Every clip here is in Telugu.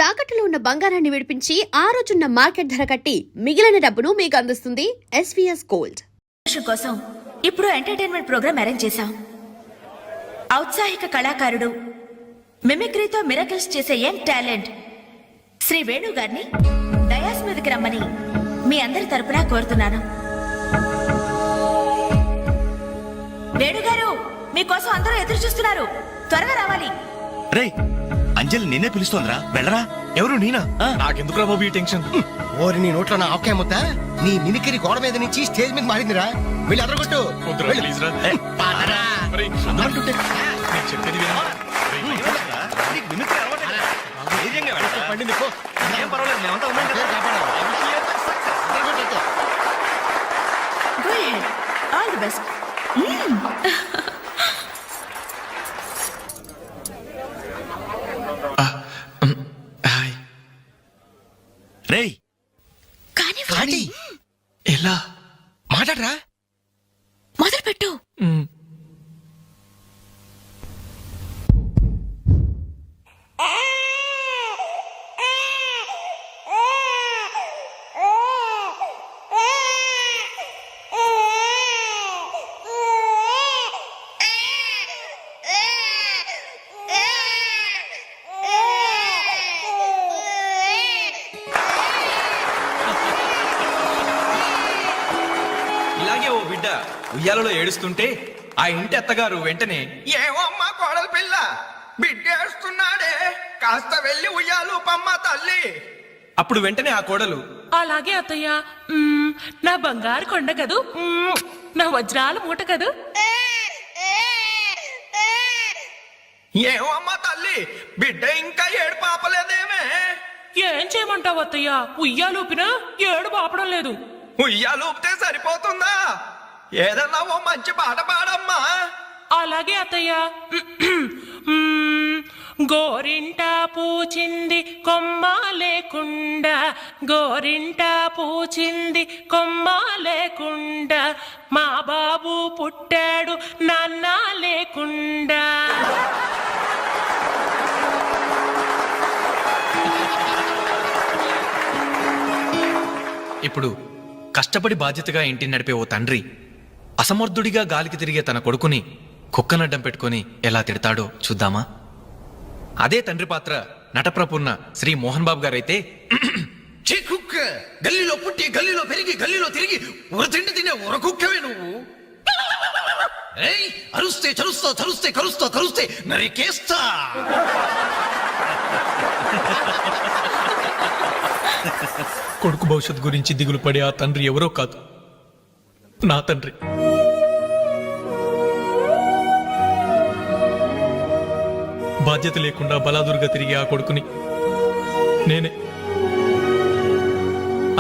తాకట్టులో ఉన్న బంగారాన్ని విడిపించి ఆ రోజున్న మార్కెట్ ధర కట్టి మిగిలిన డబ్బును మీకు అందిస్తుంది ఎస్వీఎస్ గోల్డ్. కోసం ఇప్పుడు ఎంటర్టైన్మెంట్ ప్రోగ్రామ్ అరేంజ్ చేశాం. ఔత్సాహిక కళాకారుడు, మిమిక్రీతో మిరకల్స్ చేసే యంగ్ టాలెంట్ శ్రీ వేణు గారిని డయాస్ మీదకి రమ్మని మీ అందరి తరపున కోరుతున్నాను. వేణుగారు, మీకోసం అందరూ ఎదురు చూస్తున్నారు, త్వరగా రావాలి. రే, అంజలి నిన్నే పిలుస్తోందిరా, వెళ్ళరా. ఎవరు? నేనా? నాకెందుకురా బాబు ఈ టెన్షన్? ఓరి నీ నోట్లో నా ఆవకాయ ముద్ద నీ మిమిక్రీ గోడ మీద నుంచి స్టేజ్ మీద మారిందిరా. వెళ్ళి అదరగొట్టు. పండింది పో. ఏం పర్వాలేదు, మేమంతా ఉన్నాం కదా. Go ahead. All the best. రేయ్, కానీ ఎలా మాట్లాడరా. మొదలు పెట్టు. ఇలాగే ఓ బిడ్డ ఉయ్యాలలో ఏడుస్తుంటే ఆ ఇంటి అత్తగారు వెంటనే, ఏమో అమ్మా కోడలు పిల్ల బిడ్డేస్తున్నాడే, కాస్త వెళ్ళి ఉయ్యాలు పమ్మ తల్లి. అప్పుడు వెంటనే ఆ కోడలు, అలాగే అత్తయ్య, నా బంగారు కొండ కదూ, నా వజ్రాల మూట కదూ. ఏమో అమ్మా తల్లి, బిడ్డ ఇంకా ఏడు పాపలేదేమే. ఏం చేయమంటావు అత్తయ్య, ఉయ్యాలూపినా ఏడు పాపడం లేదు. ఉయ్యాలు ఊపితే సరిపోతుందా? ఏదన్నా ఓ మంచి పాట పాడమ్మా. అలాగే అత్తయ్య. గోరింట పూచింది కొమ్మ లేకుండా, గోరింట పూచింది కొమ్మ లేకుండా, మా బాబు పుట్టాడు నాన్న లేకుండా. ఇప్పుడు కష్టపడి బాధ్యతగా ఇంటిని నడిపే ఓ తండ్రి అసమర్థుడిగా గాలికి తిరిగే తన కొడుకుని కుక్కనడ్డం పెట్టుకుని ఎలా తిడతాడో చూద్దామా? అదే తండ్రి పాత్ర నటప్రపూర్ణ శ్రీ మోహన్ బాబు గారైతే, ఛీ కుక్క, గల్లీలో పుట్టి గల్లీలో పెరిగి గల్లీలో తిరిగి ఉరతిండి తినే ఉరకుక్కవే నువ్వు. ఏయ్, అరుస్తే చరుస్తావు, చరుస్తే కరుస్తావు, కరుస్తే నరికేస్తా. కొడుకు భవిష్యత్ గురించి దిగులు పడే ఆ తండ్రి ఎవరో కాదు, నా తండ్రి. బాధ్యత లేకుండా బలాదురుగా తిరిగే ఆ కొడుకుని నేనే.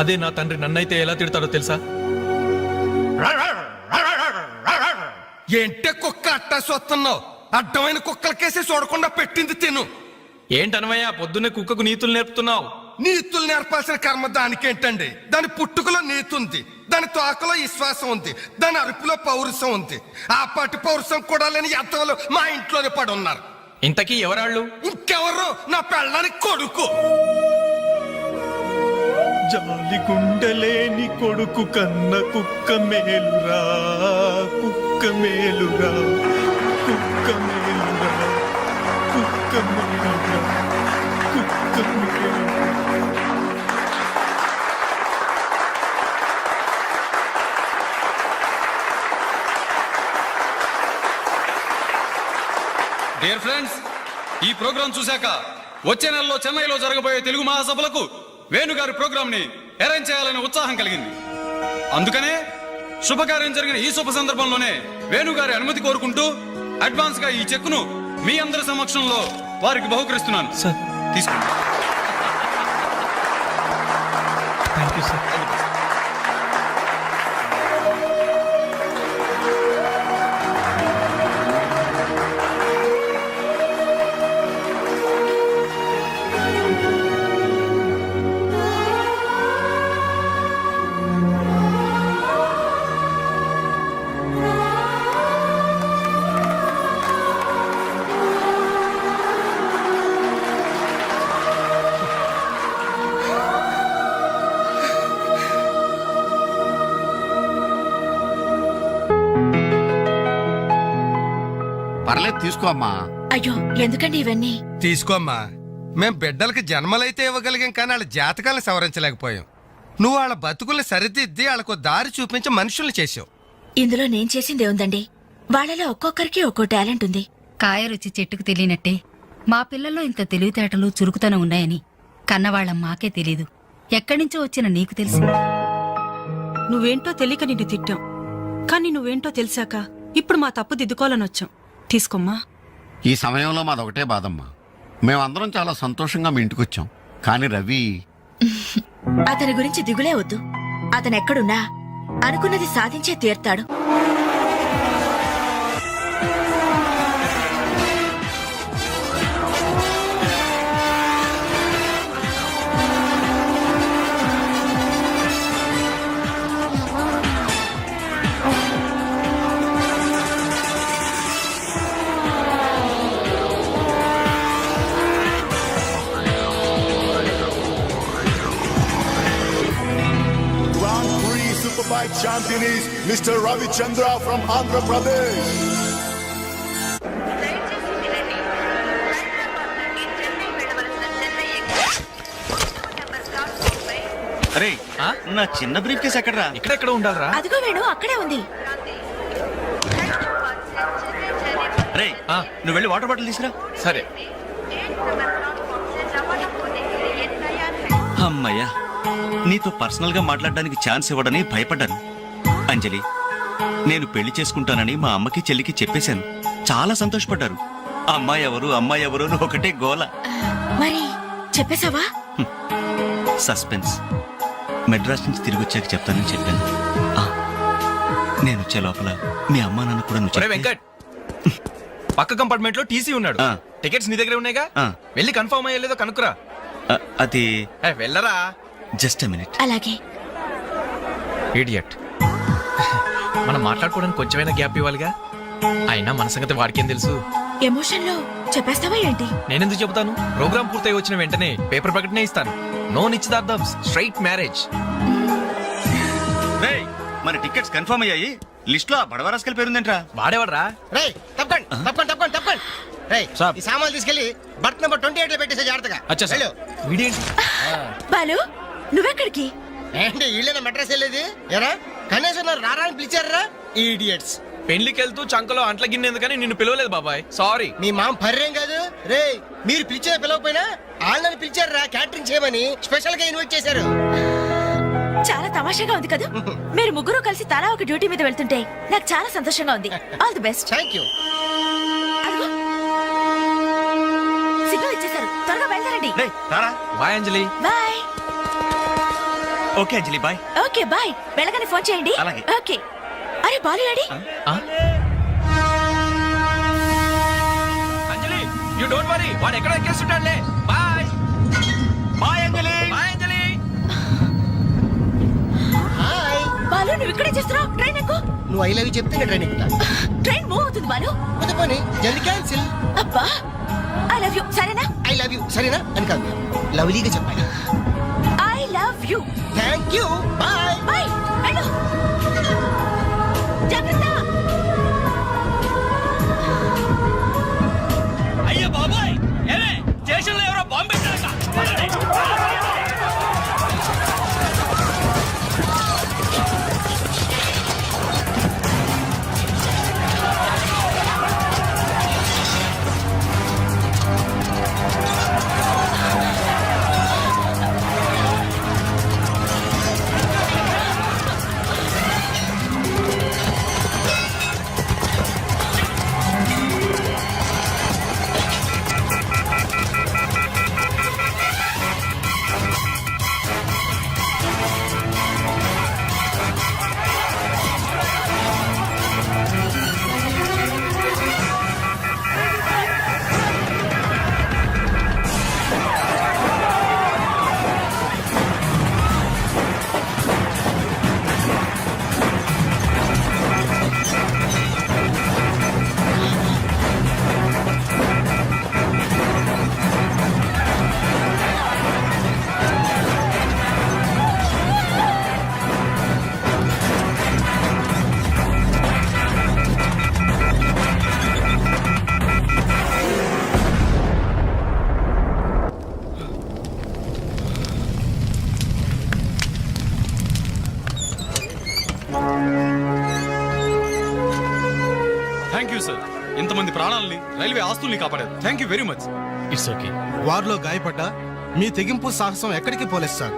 అదే నా తండ్రి నన్నైతే ఎలా తిడతాడో తెలుసా? ఏంటే కుక్క అట్టా చూస్తున్నావు? అడ్డమైన కుక్కలకేసి చూడకుండా పెట్టింది తిను. ఏంటనవయ్యా, పొద్దున్నే కుక్కకు నీతులు నేర్పుతున్నావు? నీతులు నేర్పాల్సిన కర్మ దానికేంటండి? దాని పుట్టుకలో నీతి ఉంది, దాని తోకలో విశ్వాసం ఉంది, దాని అరుపులో పౌరుషం ఉంది. ఆ పాటి పౌరుషం కూడా లేని ఎంతలో మా ఇంట్లోనే పడి ఉన్నారు. ఇంతకీ ఎవరాళ్ళు? ఇంకెవరు? నా పెళ్ళానికి కొడుకు. జాలి గుండెలేని కొడుకు కన్న కుక్క మేలురా, కుక్క మేలురా, కుక్క మేలురా, కుక్క మేలురా, కుక్క మేలురా. డియర్ ఫ్రెండ్స్, ఈ ప్రోగ్రాం చూశాక వచ్చే నెలలో చెన్నైలో జరగబోయే తెలుగు మహాసభలకు వేణుగారి ప్రోగ్రాం ని అరేంజ్ చేయాలనే ఉత్సాహం కలిగింది. అందుకనే శుభకార్యం జరిగిన ఈ శుభ సందర్భంలోనే వేణుగారి అనుమతి కోరుకుంటూ అడ్వాన్స్ గా ఈ చెక్కును మీ అందరి సమక్షంలో వారికి బహుకరిస్తున్నాను. సార్, తీసుకోండి. Thank you sir. పర్లేదు తీసుకో అమ్మా. అయ్యో ఎందుకండి ఇవన్నీ? తీసుకోమ్మా. మేం బిడ్డలకి జన్మలైతే ఇవ్వగలిగాం కానీ వాళ్ళ జాతకాలను సవరించలేకపోయాం. నువ్వు వాళ్ళ బతుకుల్ని సరిదిద్ది వాళ్ళకు దారి చూపించి మనుషుల్ని చేసావు. ఇందులో నేను చేసిందే ఉందండి. వాళ్ళలో ఒక్కొక్కరికి ఒక్కో టాలెంట్ ఉంది. కాయ రుచి చెట్టుకు తెలియనట్టే మా పిల్లల్లో ఇంత తెలివితేటలు చురుకుతనం ఉన్నాయని కన్నవాళ్ళం మాకే తెలీదు. ఎక్కడ్నుంచో వచ్చిన నీకు తెలిసి. నువ్వేంటో తెలియక నిన్ను తిట్టాం, కానీ నువ్వేంటో తెలిసాక ఇప్పుడు మా తప్పు దిద్దుకోవాలని వచ్చాం. తీసుకోమ్మా. ఈ సమయంలో మాదొకటే బాధమ్మా. మేమందరం చాలా సంతోషంగా మీ ఇంటికి వచ్చాం, కానీ రవి అతని గురించి దిగులే వద్దు. అతను ఎక్కడున్నా అనుకున్నది సాధించే తీర్తాడు. Grand Prix Superbike champion is Mr. Ravi Chandra from Andhra Pradesh. అరే నా చిన్న బ్రీఫ్ కేసు ఎక్కడరా? ఇక్కడెక్కడ ఉండాలరా? అదిగో వేణు అక్కడే ఉంది. అరే నువ్వు వెళ్ళి వాటర్ బాటిల్ తీసుకురా. సరే. అమ్మయ్యా, నీతో పర్సనల్ గా మాట్లాడడానికి ఛాన్స్ ఇవ్వడని భయపడ్డాను. అంజలి, నేను పెళ్లి చేసుకుంటానని మా అమ్మకి చెల్లికి చెప్పేశాను. చాలా సంతోషపడ్డారు. అమ్మాయి ఎవరు అమ్మాయి ఎవరు అని ఒకటే గోల. మరి చెప్పేశావా? సస్పెన్స్. మెడ్రాస్ నుంచి తిరిగి వచ్చాక చెప్తానని చెప్పాను. నేను వచ్చే లోపల మీ అమ్మా నాన్న కూడా నువ్వు ఒరే చెప్తే- వెంకట్, పక్క కంపార్ట్మెంట్ లో టీసీ ఉన్నాడు. ఆ. టికెట్స్ నీ దగ్గర ఉన్నాయిగా, ఆ. వెళ్ళి కన్ఫర్మ్ అయ్యలేదో కనుక్కురా. అది వెళ్ళరా. Just minute. అలాగే. ఇడియట్. మనం మాట్లాడుకోవడానికి కొంచెమైనా గ్యాప్ ఇవ్వాలిగా. అయినా మన సంగతి వాడికేం తెలుసు. ఎమోషన్ లో చెప్పేస్తావా ఏంటి? నేనెందుకు చెబుతాను? ప్రోగ్రామ్ పూర్తయి వచ్చిన వెంటనే పేపర్ ప్రకటనే ఇస్తాను. నో నిశ్చితార్థం, స్ట్రైట్ మ్యారేజ్. రేయ్, మన టికెట్స్ కన్ఫర్మ్ అయ్యాయి. లిస్ట్ లో ఆ బడవరాస్కల్ పేరుందేంట్రా? వాడేవాడ్రా? ఈ సామాన్లు తీసుకెళ్లి బర్త్ నెంబర్ 28 లో పెట్టేసే జాగ్రత్తగా. అచ్చా సార్. వీడేంటి? బాలు నువ్వెక్కడికి? ఏంటి వీళ్ళైనా మెడ్రాస్ వెళ్ళేది? ఎరా కనీసం రారా అని పిలిచారా ఈడియట్స్? పెళ్లికి వెళ్తూ చంకలో అంట్ల గిన్నెందుకని నిన్ను పిలవలేదు బాబాయ్, సారీ. మీ మామ పర్రేం కాదు రే. మీరు పిలిచే పిలవకపోయినా వాళ్ళని పిలిచారా క్యాటరింగ్ చేయమని స్పెషల్ గా ఇన్వైట్ చేశారు. చాలా తమాషాగా ఉంది కదా. మీరు ముగ్గురు కలిసి తలా ఒక డ్యూటీ మీద వెళ్తుంటే నాకు చాలా సంతోషంగా ఉంది. All the best. Thank you. Signal ఇచ్చేశారు, త్వరగా బయలుదేరండి. రేయ్, రారా. Bye Anjali. Bye. Okay Anjali, bye. Okay bye. వెళ్ళగానే ఫోన్ చేయండి. అలాగే. ఓకే. అరే Balu ready? Anjali, you don't worry, వాడు ఎక్కడ ఎక్కేస్తుంటాడులే. Bye. Bye Anjali. Bye Anjali. Balu నువ్వు ఇక్కడే చేస్తున్నావు? ట్రైన్ ఎక్కు. నువ్వు ఐ లవ్ యూ చెప్తే ట్రైన్ ఎక్కుతా. ట్రైన్ మూవ్ అవుతుంది బాలు. పోతే పోనీ జల్ది క్యాన్సిల్. అబ్బా ఐ లవ్ యూ. సరేనా? ఐ లవ్ యూ సరేనా అని కాదు, లవ్లీగా చెప్పాలి. I love you. Thank you. Bye. Bye. వెళ్ళు. జాగ్రత్త. అయ్యో బాబాయ్, ఏమే స్టేషన్ లో ఎవరో బాంబు పెట్టారట. మంది ప్రాణాలని రైల్వే ఆస్తుల్ని కాపాడారు. Thank you very much. It's okay. వారిలో గాయపడ్డ మీ తెగింపు సాహసం ఎక్కడికి పోలేదు సార్.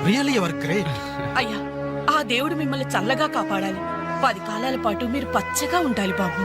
Really your great. అయ్యా, ఆ దేవుడు మిమ్మల్ని చల్లగా కాపాడాలి. 10 కాలాల పాటు మీరు పచ్చగా ఉండాలి బాబు.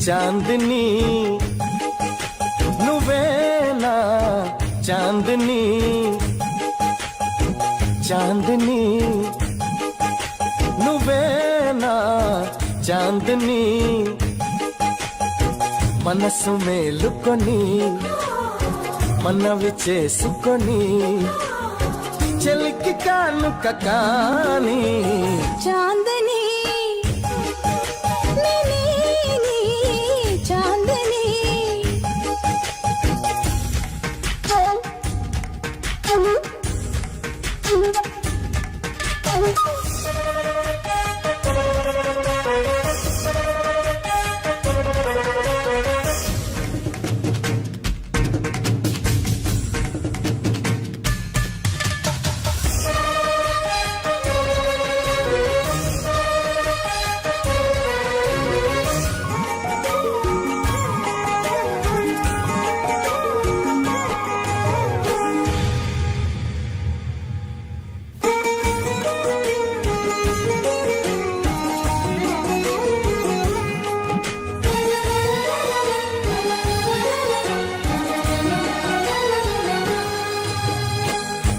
చాందిని నువ్వేనా చాందిని చాందిని నువ్వేనా చాందిని మనసు మేలుకొని మనవి చేసుకొని చెలికి కానుక కాని చాందని చాందని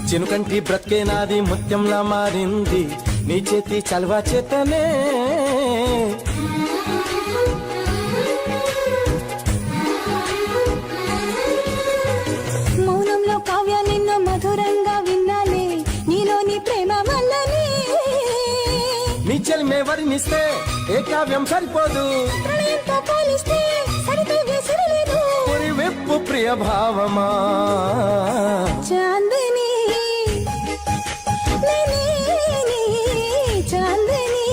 చినుకంటి బ్రతికే నాది ముత్యంలా మారింది నీ చేతి చలవా చేతనే మౌనంలో కావ్య నిన్ను మధురంగా విన్నాలే నీలోని ప్రేమ వల్లనే నీ చెలిమే వర్ణిస్తే ఏ కావ్యం సరిపోదు ప్రణయంతో పోలిస్తే సరితూగే సరిలేదు పురి వెప్పు ప్రియ భావమా చాందని చాందని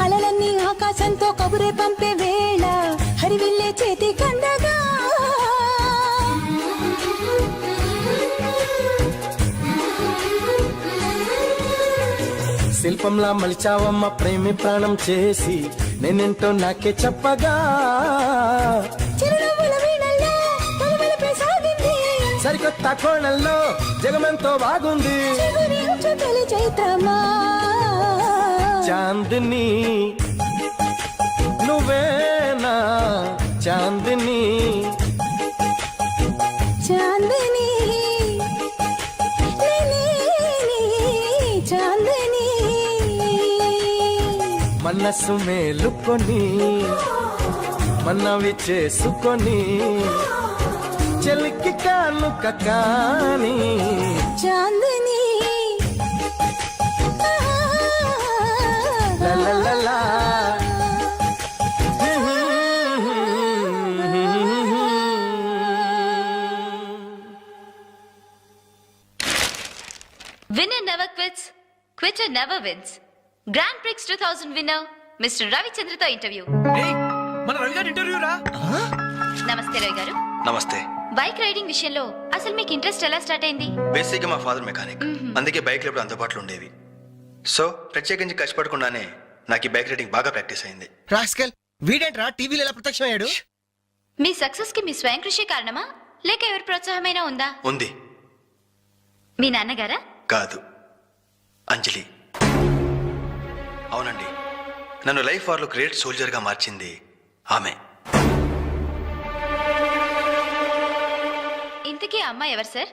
అలలన్నీ ఆకాశంతో కబురే పంపే వేళ హరివిల్లే చేతి కండగా శిల్పంలా మలిచావమ్మ ప్రేమి ప్రాణం చేసి నేనెంటో నాకే చెప్పగా చిరునవ్వుల వీణల్లో తొలవలపై సాగింది సరికొత్త కోణంలో జగమెంతో బాగుంది చిగురించు తొలి చైత్రమా చాందిని నువ్వేనా చాందిని చాందని చాందని మనసు మేలుకొని మనవి చేసుకొని చెలికి కానుక కాని Chandni లలలలా. Quitter never wins. Grand Prix 2000 winner, Mr. Ravichandra interview. ఏయ్, మన రవి గారి ఇంటర్వ్యూ రా. నమస్తే రవి గారు. నమస్తే. బైక్ రైడింగ్ విషయంలో అసలు మీకు ఇంట్రెస్ట్ ఎలా స్టార్ట్ అయింది? బేసిక్గా మా ఫాదర్ మెకానిక్, అందుకే బైక్లు ఎప్పుడు అందుబాటులో ఉండేవి. సో ప్రత్యేకించి కష్టపడకుండానే నాకు ఈ బైక్ రైడింగ్ బాగా ప్రాక్టీస్ అయింది. రాస్కల్ వీడేంట్రా టీవీలో ఎలా ప్రత్యక్షమయ్యాడు? మీ సక్సెస్ కి మీ స్వయం కృషి కారణమా లేక ఎవరి ప్రోత్సాహమైనా ఉందా? ఉంది. మీ నాన్నగారా? కాదు, అంజలి. అవునండి, నన్ను లైఫ్ వార్లో గ్రేట్ సోల్జర్గా మార్చింది ఆమె. ఇంతకీ ఆ అమ్మాయి ఎవరు సార్?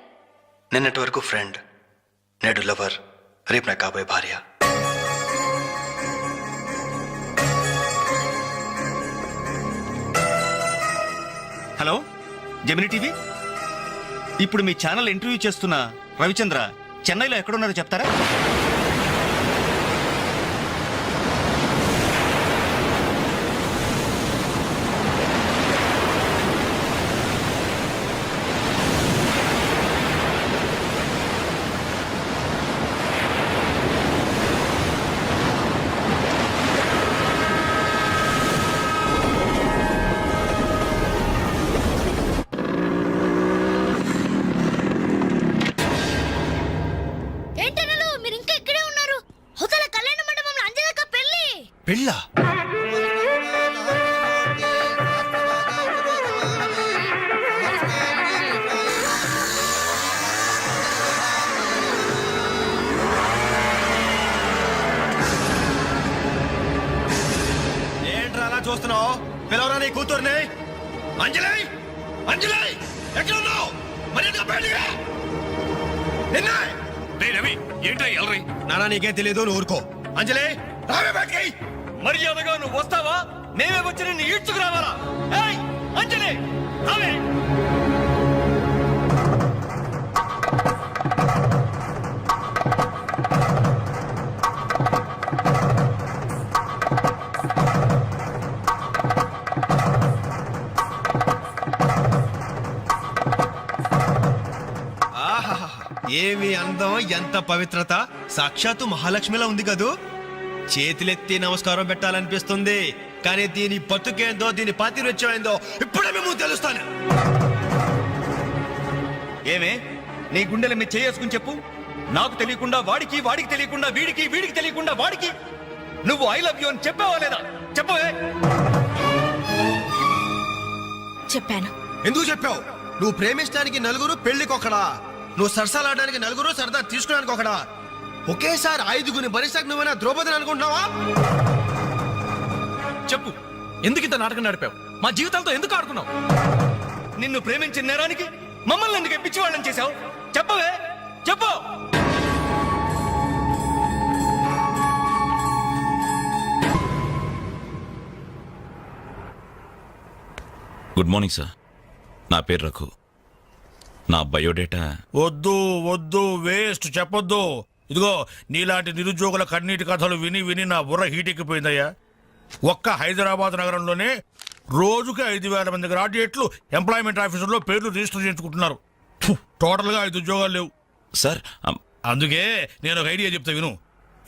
నిన్నటి వరకు ఫ్రెండ్, నేడు లవర్, రేపు నా కాబోయే భార్య. హలో జెమిని టీవీ, ఇప్పుడు మీ ఛానల్ ఇంటర్వ్యూ చేస్తున్న రవిచంద్ర చెన్నైలో ఎక్కడున్నారో చెప్తారా? ఏంటనలు మీరు ఇంకా ఇక్కడే ఉన్నారు? హోటల్ కళ్యాణ మండపంలో అంజలక్క పెళ్లి. పెళ్ళా? ఏంట్రా అలా చూస్తున్నావు? పిలవరా నీ కూతుర్ని. అంజలి, అంజలి ఎక్కడ ఉన్నావు? మరి బయటికి రవి. ఏంట్రా ఎల్రై? నానా నీకేం తెలియదు, నువ్వు ఊరుకో. అంజలి రావే బయటికి. మర్యాదగా నువ్వు వస్తావా? మేమే వచ్చి నిన్ను ఈడ్చుకురావాలా? ఏయ్ అంజలి రావే. ఏమి అందం, ఎంత పవిత్రత! సాక్షాత్తు మహాలక్ష్మిలా ఉంది కదూ. చేతులెత్తి నమస్కారం పెట్టాలనిపిస్తుంది, కానీ దీని బతుకేందో, దీని పాతిరొచ్చేందో ఇప్పుడే మేము తెలుస్తాను. ఏమే నీ గుండెల మీద చేసుకుని చెప్పు. నాకు తెలియకుండా వాడికి, వాడికి తెలియకుండా వీడికి, వీడికి తెలియకుండా వాడికి నువ్వు ఐ లవ్ యూ అని చెప్పావా లేదా? చెప్పవే. చెప్పాను. ఎందుకు చెప్పావు? నువ్వు ప్రేమించడానికి నలుగురు, పెళ్లికొకడా. నువ్వు సరసాలాడడానికి నలుగురు, సరదా తీసుకోవడానికి ఒకడా. ఒకేసారి 5గురిని భరిస్తాక నువ్వైనా ద్రౌపదిని అనుకుంటున్నావా? చెప్పు, ఎందుకు ఇంత నాటకం నడిపావు? మా జీవితాలతో ఎందుకు ఆడుకున్నావు? నిన్ను ప్రేమించిన నేరానికి మమ్మల్ని ఎందుకు పిచ్చివాళ్ళని చేశావు? చెప్పవే, చెప్పు. గుడ్ మార్నింగ్ సార్, నా పేరు రఘు. నా బయోడేటా వద్దు వద్దు, వేస్ట్ చెప్పొద్దు. ఇదిగో నీలాంటి నిరుద్యోగుల కన్నీటి కథలు విని విని నా బుర్ర హీటెక్కిపోయిందయ్యా. ఒక్క హైదరాబాద్ నగరంలోనే రోజుకి 5,000 మంది గ్రాడ్యుయేట్లు ఎంప్లాయ్మెంట్ ఆఫీసుల్లో పేర్లు రిజిస్టర్ చేయించుకుంటున్నారు. టోటల్గా 5 ఉద్యోగాలు లేవు సార్. అందుకే నేను ఒక ఐడియా చెప్తా విను.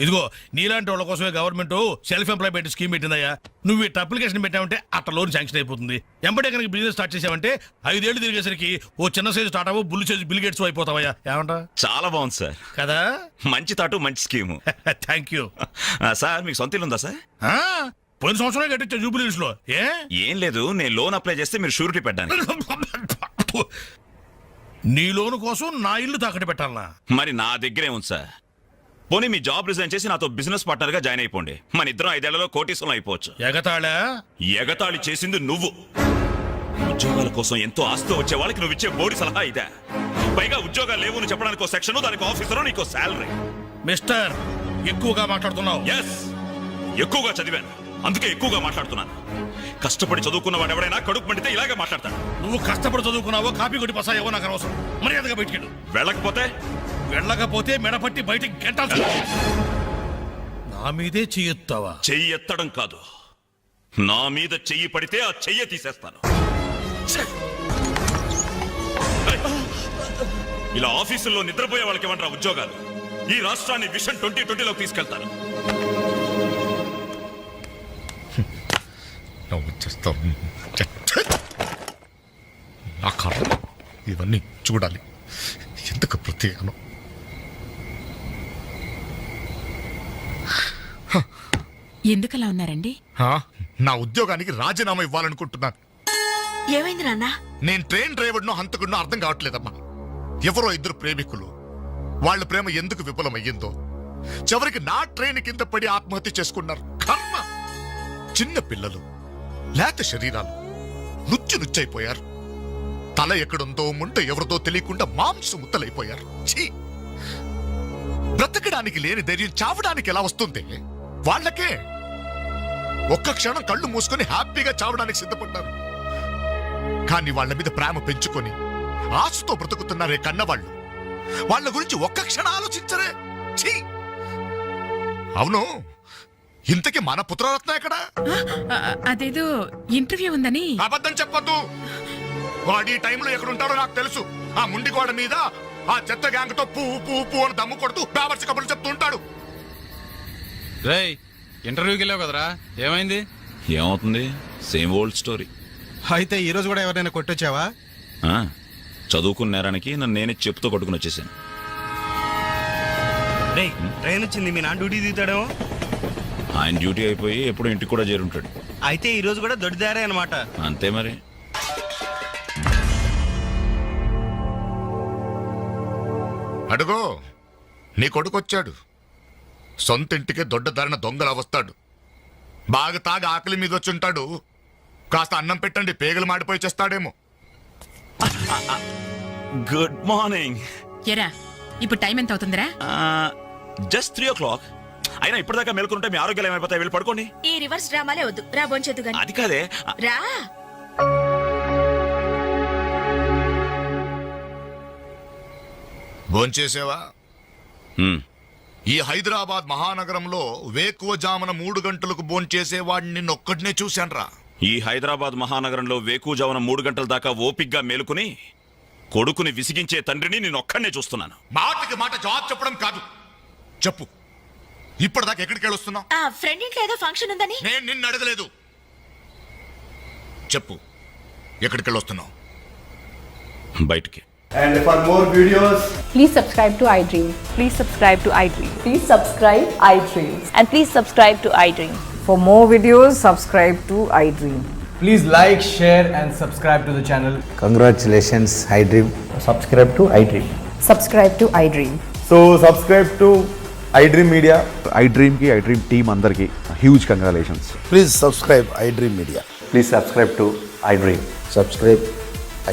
ఇదిగో నీలాంటి వాళ్ళ కోసమే గవర్నమెంట్ సెల్ఫ్ ఎంప్లాయ్మెంట్ స్కీమ్ పెట్టిందయ్యా. నువ్వు ఇట్లా అప్లికేషన్ పెట్టావంటే అట్లా లోన్ శాంక్షన్ అయిపోతుంది. ఎంబడే కనుక బిజినెస్ స్టార్ట్ చేసావంటే 5 ఏళ్ళు తిరిగేసరికి ఓ చిన్న సైజు స్టార్ట్ అవ్వు, బుల్లి సైజు బిల్ గేట్స్ అయిపోతావయ్యా. ఏమంటా? చాలా బాగుంది సార్. కదా, మంచి తాటు, మంచి స్కీము. Thank you sir. మీకు సొంత ఇల్లు ఉందా సార్? పోయిన సంవత్సరం కట్టించా జూబిలీస్ లో. ఏం లేదు, నేను లోన్ అప్లై చేస్తే మీరు షూరిటీ పెట్టాను. నీ లోను కోసం నా ఇల్లు తాకట్టు పెట్టాలనా? మరి నా దగ్గరే ఉంది సార్. పోనీ మీ జాబ్ రిజైన్ చేసి నాతో బిజినెస్ పార్ట్నర్ గా జాయిన్ అయిపోండి. మన ఇద్దరం 5 ఏళ్లలో కోటీశ్వరం అయిపోవచ్చు. ఎగతాళా? ఎగతాళి చేసింది నువ్వు. ఉద్యోగాల కోసం ఎంతో ఆస్తి వచ్చే వాళ్ళకి నువ్వు ఇచ్చే బోడి సలహా ఇదే. పైగా ఉద్యోగాలు లేవు అని చెప్పడానికి సెక్షన్, దానికి ఆఫీసర్, నీకో శాలరీ. మిస్టర్, ఎక్కువగా మాట్లాడుతున్నావు. ఎస్, ఎక్కువగా చదివాను, అందుకే ఎక్కువగా మాట్లాడుతున్నాను. కష్టపడి చదువుకున్న వాడు ఎవడైనా కడుపు మండితే ఇలాగే మాట్లాడతాడు. నువ్వు కష్టపడి చదువుకున్నావో, కాపీ కొట్టి పసాయేవో నాకు అనవసరం. మర్యాదగా బయటికి వెళ్ళకపోతే మెడపట్టి బయటికి గెంటాల్సి. నా మీదే చెయ్యెత్తావా? చెయ్యి ఎత్తడం కాదు, నా మీద చెయ్యి పడితే ఆ చెయ్యి తీసేస్తాను. ఇలా ఆఫీసుల్లో నిద్రపోయే వాళ్ళకి ఏమంటారా ఉద్యోగాలు? ఈ రాష్ట్రాన్ని విషన్ 2020లో తీసుకెళ్తాను. నా కర్మ ఇవన్నీ చూడాలి. ఎందుకు ప్రత్యేకను? ఎందుకలా ఉన్నారండి? నా ఉద్యోగానికి రాజీనామా ఇవ్వాలనుకుంటున్నాను. ఏమైంది నాన్న? నేను ట్రైన్ డ్రైవర్నో హంతకుడినో అర్థం కావట్లేదమ్మా. ఎవరో ఇద్దరు ప్రేమికులు, వాళ్ళ ప్రేమ ఎందుకు విఫలమయ్యిందో చివరికి నా ట్రైన్ కింద పడి ఆత్మహత్య చేసుకున్నారు. కర్మ! చిన్న పిల్లలు, లేత శరీరాలు నుచ్చైపోయారు. తల ఎక్కడుందో ముంట ఎవరిదో తెలియకుండా మాంసం ముద్దలైపోయారు. ఛీ! బ్రతకడానికి లేని ధైర్యం చావడానికి ఎలా వస్తుంది? వాళ్ళకే ఒక్క క్షణం కళ్ళు మూసుకొని హ్యాపీగా చావడానికి సిద్ధపడ్డారు. కానీ వాళ్ళ మీద ప్రేమ పెంచుకొని ఆశతో బ్రతుకుతున్నారే కన్నవాళ్ళు, వాళ్ళ గురించి ఒక్క క్షణం ఆలోచించరే. ఛీ! అవును, ఇంతకీ మన పుత్రరత్న ఎక్కడ? అదేదో ఇంటర్వ్యూ ఉందని. అబద్ధం చెప్పొద్దు. వాడు ఈ టైంలో ఎక్కడుంటాడో నాకు తెలుసు. ఆ ముండి గోడ మీద ఆ చెత్త గ్యాంగ్ తో పువ్వు అని దమ్ము కొడుతూ బావర్చి కబుర్లు చెప్తూ ఉంటాడు. రేయ్, ఇంటర్వ్యూకి వెళ్ళావు కదరా, ఏమైంది? ఏమవుతుంది? Same old story. అయితే ఈ రోజు కూడా ఎవరైనా కొట్టొచ్చావా? చదువుకున్న నేరానికి నన్ను నేనే చెప్పుతో కొట్టుకుని వచ్చేసాను. ట్రైన్ వచ్చింది, మీ నాన్న డ్యూటీ దిగుతాడేమో. ఆయన డ్యూటీ అయిపోయి ఎప్పుడు ఇంటికి కూడా చేరుంటాడు. అయితే ఈ రోజు కూడా దొడ్డిదారే అనమాట. అంతే మరి. అడుగో, నీ కొడుకొచ్చాడు. సొంత ఇంటికే దొడ్డదారిన దొంగలా వస్తాడు. బాగా తాగి ఆకలి మీద వచ్చుంటాడు. కాస్త అన్నం పెట్టండి, పేగలు మాడిపోయి చేస్తాడేమో. Good morning. ఎరా, ఇప్పుడు టైం ఎంత అవుతుందిరా? Just 3 o'clock. అయినా ఇప్పటిదాకా మేల్కొంటే మీ ఆరోగ్యాలు ఏమైపోతాయి? వెళ్ళి పడుకోండి. ఈ రివర్స్ డ్రామాలే వద్దు, రా బొంచెద్దు గాని. అది కాదే. రా. భోంచేసేవా? ఈ హైదరాబాద్ మహానగరంలో వేకువజామున 3 గంటలకు భోంచేసేవాడిని నిన్నొక్కడినే చూశాన్రా. ఈ హైదరాబాద్ మహానగరంలో వేకువజామున 3 గంటల దాకా ఓపిగ్గా మేలుకుని కొడుకుని విసిగించే తండ్రిని నేను ఒక్కడనే చూస్తున్నాను. మాటకి మాట జవాబు చెప్పడం కాదు. చెప్పు, ఇప్పటిదాకా ఎక్కడికి వెళ్ళొస్తున్నావు? ఆ ఫ్రెండ్ ఇంట్లో ఏదో ఫంక్షన్ ఉందని. నేను నిన్ను అడగలేదు. చెప్పు, ఎక్కడికి వెళ్ళొస్తున్నావు? బయటికి. And for more videos, please subscribe to iDream. Please subscribe to iDream. Please subscribe iDream. And please subscribe to iDream. For more videos, subscribe to iDream. please like, share and subscribe to the channel. Congratulations, iDream. Subscribe to iDream. Subscribe to iDream. So subscribe to iDream Media. iDream ki iDream team andarki huge congratulations. Please subscribe iDream Media. Please subscribe to iDream. Subscribe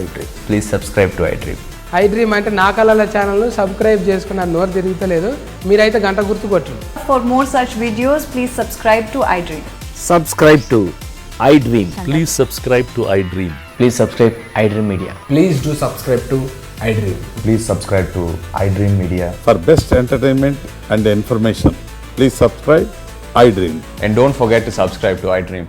iDream. Please subscribe to iDream. iDream అంటే నా కళల ఛానల్ సబ్స్క్రైబ్ చేసుకున్న నోరు తిరుగుతలేదు. మీరైతే గంట గుర్తు కొట్టండి. For more such videos, please subscribe to iDream. Subscribe to iDream. Please subscribe to iDream. Please subscribe iDream Media. Please do subscribe to iDream. Please subscribe to iDream Media. For best entertainment and information, please subscribe iDream. And don't forget to subscribe to iDream.